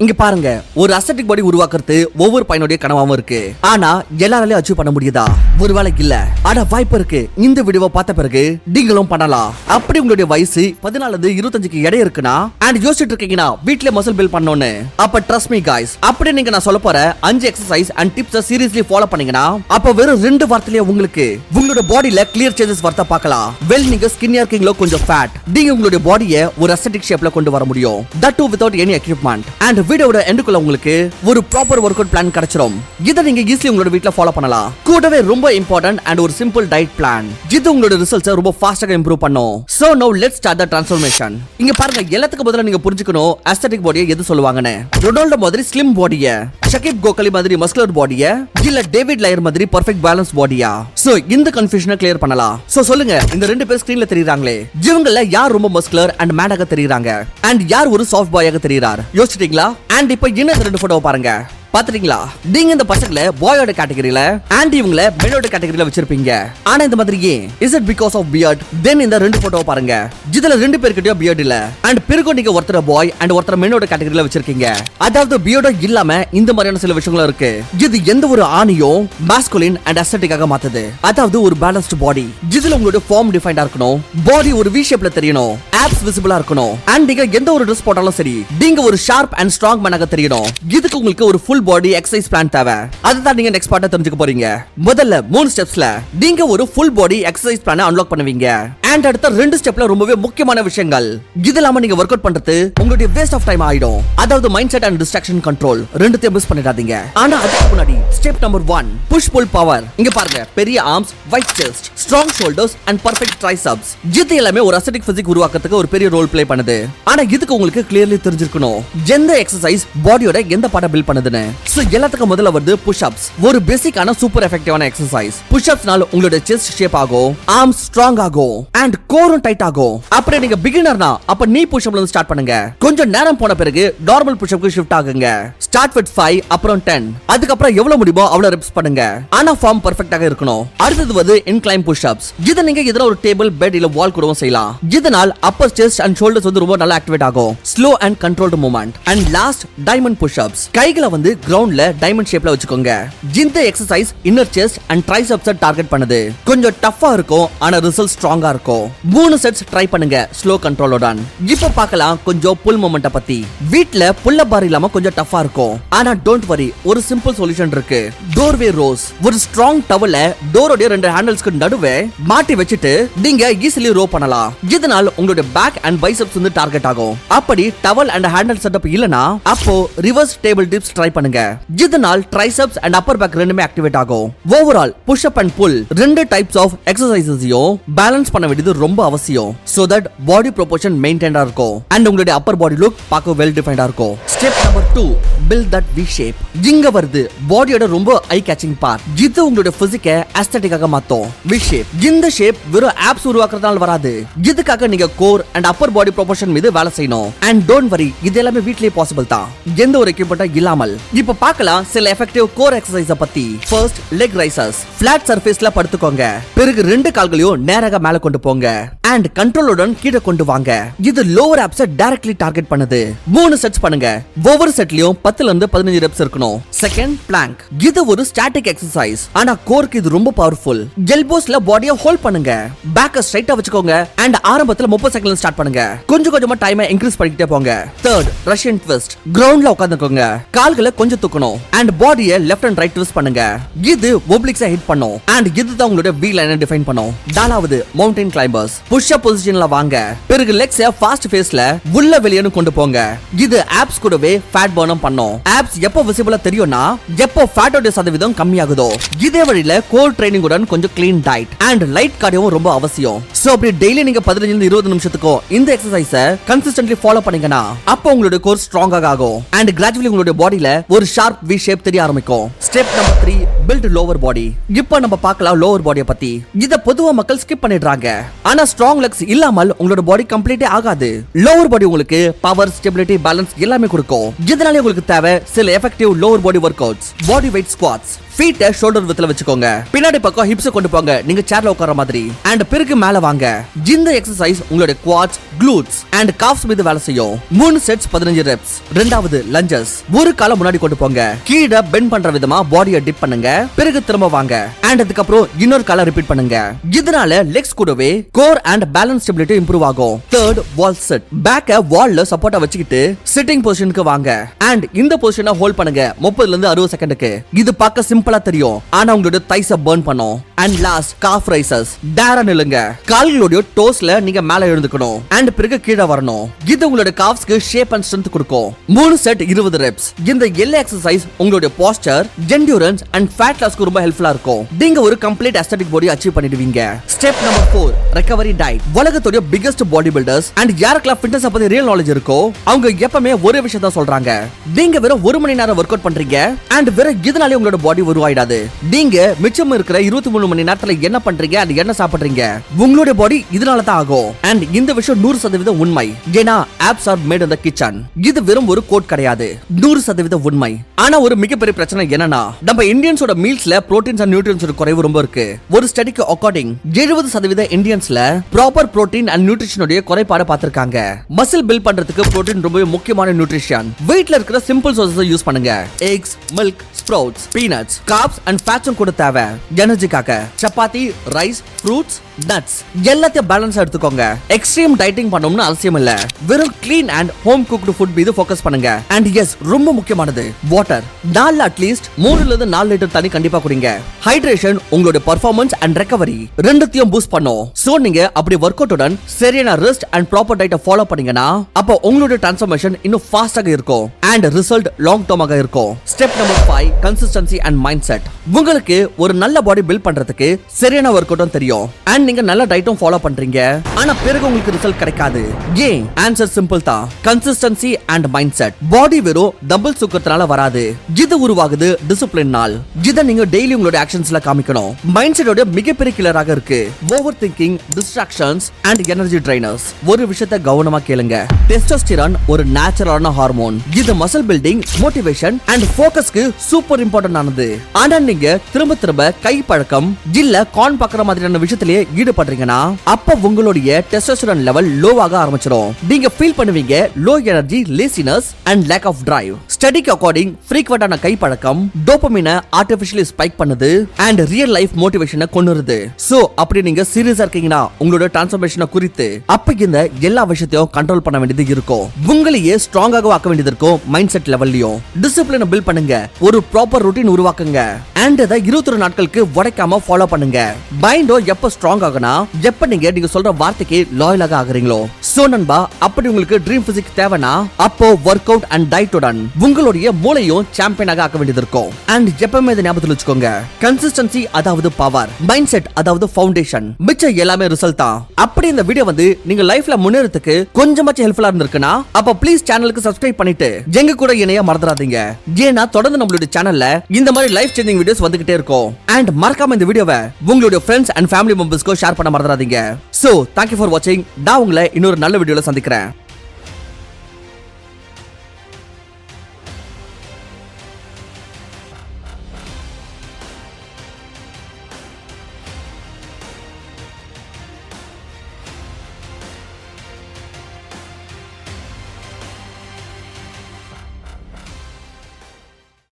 இங்க பாருங்க, ஒரு அஸ்தெட்டிக் பாடி உருவாக்குறது ஒவ்வொரு பையனுடைய கனவாவும் இருக்கு. ஆனா எல்லாராலையும் அச்சீவ் பண்ண முடியுதா? ஒருவேளை இல்ல. ஆனா வாய்ப்பு இருக்கு. இந்த வீடியோவை பார்த்த பிறகு நீங்களும் பண்ணலாம். அப்படி உங்களுடைய வயசு 14 25க்கு எடை இருக்குன்னா அண்ட் யோசிச்சுட்டு இருக்கீங்கன்னா வீட்ல மசில் பில்ட் பண்ணணும்னு, அப்ப ட்ரஸ்ட் மீ गाइस, அப்படி நீங்க நான் சொல்ல போற 5 exercise and tips seriously follow பண்ணீங்கன்னா அப்ப வெறும் 2 வாரத்திலேயே உங்களுக்கு உங்களோட பாடியில கிளியர் சேஞ்சஸ் வரத பார்க்கலாம். வெல், நீங்க ஸ்கின்னியா இருக்கீங்களோ கொஞ்சம் ஃபேட், நீங்க உங்களுடைய பாடியை ஒரு அஸ்தெட்டிக் ஷேப்ல கொண்டு வர முடியும். That too without any equipment. And வீடியோட எண்டுக்குள்ள உங்களுக்கு ஒரு ப்ராப்பர் வொர்க் அவுட் பிளான் கிடைச்சிரும். இத நீங்க ஈஸியா உங்களோட வீட்ல ஃபாலோ பண்ணலாம். கூடவே ரொம்ப இம்பார்ட்டன்ட் அண்ட் ஒரு சிம்பிள் டயட் பிளான். இது உங்களோட ரிசல்ட்ஸ் ரொம்ப ஃபாஸ்டா இம்ப்ரூவ் பண்ணும். சோ நவ லெட்ஸ் ஸ்டார்ட் தி ட்ரான்ஸ்ஃபர்மேஷன். இங்க பாருங்க, எல்லாத்துக்கு பதிலா நீங்க புரிஞ்சுக்கணும் அஸ்தெட்டிக் பாடியை எது சொல்லுவாங்கன்னு. ரொனால்டோ மாதிரி ஸ்லிம் பாடியை, ஷகீப் கோகலி மாதிரி மஸ்குலர் பாடியை, இல்ல டேவிட் லயர் மாதிரி பெர்ஃபெக்ட் பேலன்ஸ் பாடியா? சோ இந்த கன்ஃபியூஷனை கிளியர் பண்ணலாம். சோ சொல்லுங்க, இந்த ரெண்டு பேர் ஸ்கிரீன்ல தெரியுறாங்களே, இவங்கள யார் ரொம்ப மஸ்குலர் அண்ட் மேடாக தெரியுறாங்க அண்ட் யார் ஒரு சாஃப்ட் பாயாக தெரியுறார்? யோசிச்சிட்டீங்களா? அண்ட் இப்போ இன்னும் 2 போட்டோ பாருங்க. பாத்துட்டீங்களா? நீங்க இந்த பசங்கள பாயோட கேட்டகரியில அண்ட் இவங்கள மெனோட கேட்டகரியில வச்சிருப்பீங்க. ஆனா இந்த மாதிரியே is it because of beard? Then இந்த 2 போட்டோ பாருங்க. இதுல 2 பேர்கிட்டயும் பியர்ட் இல்ல அண்ட் பிறகு நீங்க ஒருத்தர பாய் அண்ட் ஒருத்தர மெனோட கேட்டகரியில வச்சிருக்கீங்க. அதாவது பியர்டோ இல்லாம இந்த மாதிரியான சில விஷயங்களும் இருக்கு. இது எந்த ஒரு ஆணியும் மாஸ்குலின் அண்ட் அஸ்தெட்டிக்காக மாத்துது. அதாவது ஒரு பேலன்ஸ்ட் பாடி. இதுல உங்களோட ஃபார்ம் டிஃபைன்டா இருக்கணும், பாடி ஒரு வி ஷேப்ல தெரியணும், ஆப்ஸ் விசிபிளா இருக்கணும் அண்ட் நீங்க எந்த ஒரு ட்ரெஸ் போட்டாலும் சரி நீங்க ஒரு ஷார்ப் அண்ட் ஸ்ட்ராங் மேனாக தெரியணும். இதுக்கு உங்களுக்கு ஒரு ஃபுல் பாடி எக்சர்சைஸ் பிளான் தேவை. அதுதான் நீங்க நெக்ஸ்ட் பார்ட்டா தெரிஞ்சுக்க போறீங்க. முதல்ல 3 ஸ்டெப்ஸ்ல நீங்க ஒரு ஃபுல் பாடி எக்சர்சைஸ் பிளானை அன்லாக் பண்ணுவீங்க. அண்ட் அடுத்த 2 ஸ்டெப்ல ரொம்பவே முக்கியமான விஷயங்கள். இதெல்லாம் நீங்க வொர்க் அவுட் பண்றது உங்களுடைய வேஸ்ட் ஆஃப் டைம் ஆயிடும். அதாவது mind set and distraction control ரெண்டுத்தையும் மிஸ் பண்ணிடாதீங்க. ஆனா அதுக்கு முன்னாடி step number 1, push pull power. இங்க பாருங்க, பெரிய arms, wide chest, strong shoulders and perfect triceps. இது எல்லாமே ஒரு அஸ்தெட்டிக் பிசிக் உருவாக்குறதுக்கு ஒரு பெரிய ரோல் ப்ளே பண்ணுது. ஆனா இதுக்கு உங்களுக்கு கிளியர்லி தெரிஞ்சிருக்கணும் எந்த எக்சர்சைஸ் பாடியோட எந்த பார்ட்ட பில்ட் பண்ணுதுன்னு. சோ எல்லாத்துக்கும் முதல்ல வருது புஷ் அப்ஸ். ஒரு பேசிக்கான சூப்பர் எஃபெக்டிவான எக்சர்சைஸ். புஷ் அப்ஸ்னால உங்களோட செஸ்ட் ஷேப் ஆகும், ஆர்ம்ஸ் ஸ்ட்ராங் ஆகும் அண்ட் கோரும் டைட் ஆகும். அப்படியே நீங்க பிகினர்னா அப்ப நீ புஷ் அப்ல இருந்து ஸ்டார்ட் பண்ணுங்க. கொஞ்சம் நேரம் போன பிறகு நார்மல் புஷ் அப்க்கு ஷிஃப்ட் ஆகுங்க. ஸ்டார்ட் வித் 5, அப்புறம் 10, அதுக்கு அப்புறம் எவ்வளவு முடியுமோ அவ்வளவு ரெப்ஸ் பண்ணுங்க. ஆனா ஃபார்ம் பெர்ஃபெக்ட்டாக இருக்கணும். அடுத்து வந்து இன்க்ளைன் புஷ் அப்ஸ். இத நீங்க இதர ஒரு டேபிள், பெட் இல்ல வால் கூடவும் செய்யலாம். இதனால் அப்பர் செஸ்ட் அண்ட் ஷோல்டர்ஸ் வந்து ரொம்ப நல்லா ஆக்டிவேட் ஆகும். Slow and controlled movement. And last diamond push ups. கைகளை வந்து கிரவுண்ட்ல டைமண்ட் ஷேப்ல வச்சுக்கோங்க. இந்த exercise inner chest and triceps target பண்ணுது. கொஞ்சம் டஃப்பா இருக்கும் ஆனா ரிசல்ட் ஸ்ட்ராங்கா இருக்கும். 3 செட்ஸ் ட்ரை பண்ணுங்க ஸ்லோ கண்ட்ரோலோட. இப்போ பார்க்கலாம் கொஞ்சம் புல் மூமெண்ட்ட பத்தி. வீட்ல புல் அப் பார் இல்லாம கொஞ்சம் டஃப்பா இருக்கும். ஆனா டோன்ட் வரி, ஒரு சிம்பிள் சொல்யூஷன் இருக்கு. Doorway rose. ஒரு ஸ்ட்ராங் டவலை டோரோட 2 ஹேண்டில்ஸ்க்கு நடுவே மாட்டி வச்சிட்டு நீங்க ஈஸிலி ரோ பண்ணலாம். இதனால் உங்களுடைய பேக் அண்ட் பைசெப்ஸ் வந்து டார்கெட் ஆகும். அப்படி டவல் அண்ட் ஹேண்டில் செட்டப் இல்லனா அப்போ ரிவர்ஸ் டேபிள் டிப்ஸ் ட்ரை பண்ணுங்க. இதனால் ட்ரைசெப்ஸ் அண்ட் அப்பர் பேக் ரெண்டுமே ஆக்டிவேட் ஆகும். Overall push up and pull 2 types of எக்சர்சைசஸையும் பேலன்ஸ் பண்ண வேண்டியது ரொம்ப அவசியம். சோ தட் பாடி ப்ரொபோர்ஷன் மெயின்டைன்டா இருக்கும் அண்ட் உங்களுடைய அப்பர் பாடி லுக் பார்க்க வெல் டிஃபைன்டா இருக்கும். Step number 2, build that V shape. இங்க வருது பாடியோட ரொம்ப ஐ கேச்சிங் பார்ட். இது உங்களுடைய பிசிக்க அஸ்தெட்டிக்காக மாத்தும். We shape. இந்த ஷேப் வெறும் ஆப்ஸ் உருவாக்குறதால வராது. இதுக்காக நீங்க core and upper body proportion மீது வேலை செய்யணும். அண்ட் டோன்ட் வரி, இது எல்லாமே வீட்லயே பாசிபிள் தான், எந்த ஒரு எக்யூப்மென்ட் இல்லாமல். இப்ப பார்க்கலாம் சில எஃபெக்டிவ் கோர் எக்சர்சைஸ் பத்தி. First, leg risers. பிளாட் சர்ஃபேஸ்ல படுத்துக்கோங்க. பிறகு 2 கால்களையும் நேராக மேல கொண்டு போங்க அண்ட் கண்ட்ரோலுடன் கீழே கொண்டு வாங்க. இது லோவர் ஆப்ஸ் டைரக்ட்லி டார்கெட் பண்ணுது. 3 செட்ஸ் பண்ணுங்க. ஒவ்வொரு செட்லயும் 10 ல இருந்து 15 ரெப்ஸ் இருக்கணும். Second, plank. இது ஒரு ஸ்டாட்டிக் எக்சர்சைஸ் ஆனா கோருக்கு இது ரொம்ப பவர்ஃபுல். எல்போஸ்ல பாடியை ஹோல்ட் பண்ணுங்க. பேக்க ஸ்ட்ரைட்டா வச்சுக்கோங்க அண்ட் ஆரம்பத்துல 30 செகண்ட்ல ஸ்டார்ட் பண்ணுங்க. கொஞ்சம் கொஞ்சமா டைமை இன்க்ரீஸ் பண்ணிட்டே போங்க. Third, Russian twist. கிரவுண்ட்ல உட்கார்ந்துக்கோங்க. கால்களை கொஞ்சம் தூக்கணும் அண்ட் பாடியை லெஃப்ட் அண்ட் ரைட் ட்விஸ்ட் பண்ணுங்க. இது ஒப்ளிக்ஸை ஹிட் பண்ணும் அண்ட் இதுதான் உங்களோட வி லைனை டிஃபைன் பண்ணும். நாலாவது, மவுண்டன் கிளைம்பர்ஸ். புஷ் அப் பொசிஷன்ல வாங்க. பிறகு லெக்ஸை ஃபாஸ்ட் ஃபேஸ்ல உள்ள வெளியேன்னு கொண்டு போங்க. இது ஆப்ஸ் கூடவே ஃபேட் பர்னும் பண்ணும். ஆப்ஸ் எப்போ விசிபிளா தெரியும்னா எப்போ ஃபேட்டோட சதவீதம் கம்மியாகுதோ. இதே வழியில கோர் ட்ரைனிங் உடன் கொஞ்சம் க்ளீன் டயட் அண்ட் லைட் கார்டியோவும் ரொம்ப அவசியம். சோ அப்படி டெய்லி நீங்க 15 ல இருந்து 20 நிமிஷத்துக்கு இந்த எக்சர்சைஸை கன்சிஸ்டன்ட்லி ஃபாலோ பண்ணீங்கன்னா அப்போ உங்களுடைய கோர் ஸ்ட்ராங்கா ஆகும் அண்ட் கிராஜுவலி உங்களுடைய பாடியில ஒரு ஷார்ப் வி ஷேப் தெரிய ஆரம்பிக்கும். Step number 3, build lower body. இப்போ நம்ம பார்க்கலாம் லோவர் பாடியை பத்தி. இத பொதுவா மக்கள் ஸ்கிப் பண்ணிடுறாங்க. ஆனா ஸ்ட்ராங் லெக்ஸ் இல்லாமல் உங்களோட பாடி கம்ப்ளீட்டே ஆகாது. லோவர் பாடி உங்களுக்கு பவர், ஸ்டெபிலிட்டி, பேலன்ஸ் எல்லாமே கொடுக்கும். இதனால உங்களுக்கு தேவை சில effective lower body workouts. Body weight squats. Feet shoulder வித்ல வச்சுக்கோங்க. பின்னாடி பக்கம் ஹிப்ஸ் கொண்டு போங்க, நீங்க சேர்ல உட்கார மாதிரி. அண்ட் பிறகு மேல வாங்க. இந்த எக்ஸசைஸ் உங்களுடைய குவாட்ஸ், glutes and calves மீது வேலை செய்யும். 3 செட்ஸ் 15 ரெப்ஸ். ரெண்டாவது லஞ்சஸ். ஒரு கால முன்னாடி கொண்டு போங்க, கீழ பெண்ட் பண்ற விதமா பாடியை டிப் பண்ணுங்க, பிறகு திரும்ப வாங்க. அண்ட் அதுக்கு அப்புறம் இன்னொரு கால ரிப்பீட் பண்ணுங்க. இதனால லெக்ஸ் கூடவே core and balance stability improve ஆகும். தேர்ட் வால் செட். பேக்க வால்ல சப்போர்ட்டா வச்சுக்கிட்டு சிட்டிங் பொசிஷனுக்கு வாங்க. அண்ட் இந்த பொசிஷனை ஹோல்ட் பண்ணுங்க 30 ல இருந்து 60 செகண்டுக்கு. இது பார்க்க சிம்பிளா தெரியும், ஆனா உங்களோட தைஸ பர்ன் பண்ணும். And last calf raises. டேரா நில்லுங்க, கால்களோட டோஸ்ல நீங்க மேல எழுந்துக்கணும் அண்ட் பிறகு கீழ வரணும். இது உங்களோட காஃப்ஸ்க்கு ஷேப் அண்ட் ஸ்ட்ரெngth கொடுக்கும். 3 செட் 20 ரெப்ஸ். இந்த எல்லா எக்ஸசைஸ் உங்களுடைய போஸ்டர், என்டியூரன்ஸ் அண்ட் ஃபேட் லாஸ்க்கு ரொம்ப ஹெல்ப்ஃபுல்லா இருக்கும். நீங்க ஒரு கம்ப்ளீட் அஸ்தெட்டிக் பாடி அச்சீவ் பண்ணிடுவீங்க. Step number 4 recovery diet. உலகத்தோட பிகெஸ்ட் பாடி பில்டர்ஸ் அண்ட் யாருக்கெல்லாம் ஃபிட்னஸ் பத்தி ரியல் நாலேஜ் இருக்கோ அவங்க எப்பவுமே ஒரே விஷயம் தான் சொல்றாங்க. நீங்க வெறும் 1 மணி நேரம் ஒர்க் அவுட் பண்றீங்க அண்ட் வெறும் இதனாலே உங்களோட பாடி உருவாயிடாது. நீங்க மிச்சம் இருக்கிற 23 மணி நேரத்துல என்ன பண்றீங்க and என்ன சாப்பிடுறீங்க, உங்களுடைய பாடி இதனால தான் ஆகும். அண்ட் இந்த விஷயம் 100% உண்மை. ஏன்னா apps R made in the kitchen. இது வெறும் ஒரு கோட் கிடையாது, 100% உண்மை. ஆனா ஒரு மிகப்பெரிய பிரச்சனை என்னன்னா, நம்ம இந்தியன்ஸோட மீல்ஸ்ல புரோட்டீன்ஸ் அண்ட் நியூட்ரியன்ஸ் குறைவு ரொம்ப இருக்கு. ஒரு ஸ்டடிக்கு அக்கார்டிங் 70% இந்தியன்ஸ்ல ப்ராப்பர் புரோட்டீன் அண்ட் நியூட்ரிஷனுடைய குறைபாடு பார்த்திருக்காங்க. மசில் பில்ட் பண்றதுக்கு புரோட்டீன் ரொம்ப முக்கியமான நியூட்ரிஷன். வெயிட்ல இருக்கிற சிம்பிள் சோர்சஸ் யூஸ் பண்ணுங்க. Eggs, milk, sprouts, peanuts, carbs and ஃபேட்ஸும் கூட தேவை. எனர்ஜிக்காக சப்பாத்தி, ரைஸ், ஃப்ரூட்ஸ், நட்ஸ் எல்லாத்தையும் பேலன்ஸ் எடுத்துக்கோங்க. எக்ஸ்ட்ரீம் டயட்டிங் பண்ணணும்னு அவசியம் இல்ல, வெறும் clean and home cooked food மீது ஃபோக்கஸ் பண்ணுங்க. அண்ட் எஸ், ரொம்ப முக்கியமானது வாட்டர். நாள்ல அட்லீஸ்ட் 3 ல இருந்து 4 லிட்டர் தண்ணி கண்டிப்பா குடிங்க. ஹைட்ரேஷன் உங்களோட பெர்ஃபார்மன்ஸ் அண்ட் ரெக்கவரி ரெண்டுத்தையும் பூஸ்ட் பண்ணும். சோ நீங்க அப்படி ஒர்க் அவுட்டுடன் சரியான ரெஸ்ட் அண்ட் ப்ராப்பர் டயட்டை ஃபாலோ பண்ணீங்கன்னா அப்போ உங்களோட டிரான்ஸ்ஃபர்மேஷன் இன்னும் ஃபாஸ்டாக இருக்கும் அண்ட் ரிசல்ட் லாங் டர்மாக இருக்கும். Step number 5 consistency and mind set. உங்களுக்கு ஒரு நல்ல பாடி பில்ட் பண்றதுக்கு சரியான ஒர்க் அவுட்டும் தெரியும் அண்ட் நீங்க நல்ல டயட்டும் ஃபாலோ பண்றீங்க, ஆனா பிறகு உங்களுக்கு ரிசல்ட் கிடைக்காது. ஏன்? ஆன்சர் சிம்பிள் தான், கன்சிஸ்டன்சி அண்ட் மைண்ட் செட். பாடி வெறும் டம்பிள் தூக்கறதுனால வராது, இது உருவாகுது டிசிப்ளினால். இத நீங்க டெய்லி உங்களோட ஆக்ஷன்ஸ்ல காமிக்கணும். மைண்ட் செட்டோட மிகப்பெரிய கில்லராக இருக்கு overthinking, distractions and energy drainers. ஒரு விஷயத்தை கவனமா கேளுங்க, டெஸ்டோஸ்டிரான் ஒரு நேச்சுரலான ஹார்மோன். இது மசில் பில்டிங், மோட்டிவேஷன் அண்ட் ஃபோக்கஸ்க்கு சூப்பர் இம்பார்ட்டன்ட் ஆனது. ஆனா நீங்க திரும்ப திரும்ப கை பழக்கம் இல்ல கான் பாக்குற மாதிரியான விஷயத்திலேயே ஈடுபடுறீங்கன்னா அப்ப உங்களுடைய டெஸ்டோஸ்டெரான் லெவல் லோவாக ஆரம்பிச்சிடும். நீங்க ஃபீல் பண்ணுவீங்க low energy, laziness and lack of drive. ஸ்டடிக்கு அக்கார்டிங் ஃப்ரீக்வென்ட்டான கை பழக்கம் டோபமைனை ஆர்டிஃபிஷியலி ஸ்பைக் பண்ணுது அண்ட் ரியல் லைஃப் மோட்டிவேஷனை கொன்னுருது. சோ அப்படி நீங்க சீரியஸா இருக்கீங்கன்னா உங்களோட டிரான்ஸ்ஃபர்மேஷனை குறித்து அப்ப இந்த எல்லா விஷயத்தையும் கண்ட்ரோல் பண்ண வேண்டியது இருக்கும். உங்களையே ஸ்ட்ராங்காக ஆக்க வேண்டியது இருக்கும். மைண்ட் செட் லெவல்லையும் டிசிப்ளினை பில்ட் பண்ணுங்க, ஒரு ப்ராப்பர் ரூட்டீன் உருவாக்குங்க அண்ட் அதை 21 நாட்களுக்கு உடைக்காம ஃபாலோ பண்ணுங்க. மைண்டோ எப்ப ஸ்ட்ராங் ஆகுனா எப்ப நீங்க சொல்ற வார்த்தைக்கு லாயலாக ஆகுறீங்களோ. சோ நண்பா, அப்படி உங்களுக்கு ட்ரீம் பிசிக் தேவைனா அப்போ ஒர்க் அவுட் அண்ட் டயட்டுடன் உங்களுடைய மூளையும் சாம்பியனாக ஆக்க வேண்டியது இருக்கும். அண்ட் எப்பவுமே இதை ஞாபகத்தில் வச்சுக்கோங்க, கன்சிஸ்டன்சி அதாவது பவர், மைண்ட் செட் அதாவது ஃபவுண்டேஷன், மிச்சம் எல்லாமே ரிசல்ட் தான். அப்படி இந்த வீடியோ நீங்க லைஃப்ல முன்னேறதுக்கு கொஞ்சமாச்சும் ஹெல்ப்ஃபுல்லா இருந்திருக்குன்னா அப்ப ப்ளீஸ் சேனலுக்கு சப்ஸ்கிரைப் பண்ணிட்டு எங்க கூட இணைய மறந்துடாதீங்க. ஏன்னா தொடர்ந்து நம்மளுடைய சேனல்ல இந்த மாதிரி லைஃப் சேஞ்சிங் வீடியோஸ் வந்துகிட்டே இருக்கும். அண்ட் மறக்காம இந்த வீடியோவை உங்களுடைய ஃப்ரெண்ட்ஸ் அண்ட் ஃபேமிலி மெம்பர்ஸ்க்கு ஷேர் பண்ண மறந்துடாதீங்க. சோ தேங்க்யூ ஃபார் வாட்சிங். நான் உங்களை இன்னொரு நல்ல வீடியோல சந்திக்கிறேன்.